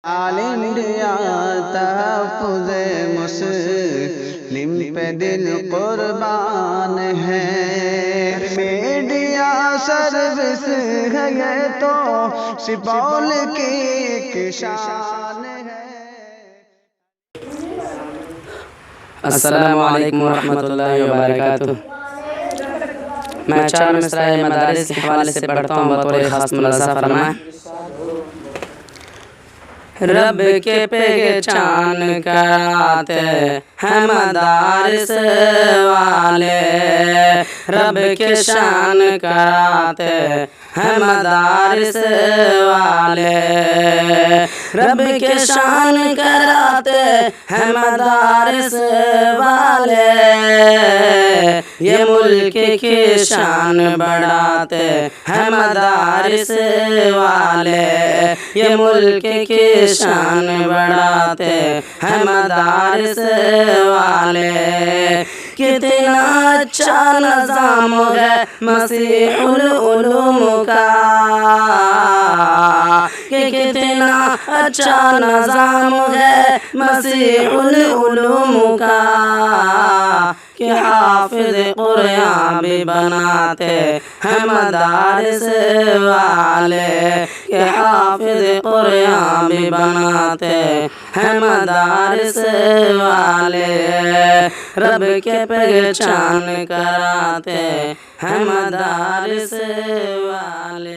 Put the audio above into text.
All India तहफ़्फ़ुज़े मुस्लिम पे दिल कुर्बान है। मीडिया सर्विस है ये तो सुपौल की एक शान है। अस्सलामु अलैकुम वरहमतुल्लाहि वबरकातुह। मैं चार मिसरा मदारिस के हवाले से पढ़ता हूँ बतौर ख़ास मुलाज़ा फरमाएं। रब के पहचान कराते हैं मदारिस वाले, रब के शान कराते हैं मदारिस वाले, रब के शान कराते हैं मदारिस वाले। ये मुल्क की शान बढ़ाते हैं मदारिस वाले, ये मुल्क की शान बढ़ाते हैं मदारिस वाले। कितना अच्छा निज़ाम है मसीहुल उलूम का, कि कितना अच्छा निज़ाम है मसीहुल उलूम का, कि हाफिज़ कुरान भी बनाते हैं मदारिस वाले, कि हाफिज़ कुरान भी बनाते हैं मदारिस वाले। रब के पहचान कराते हैं मदारिस वाले।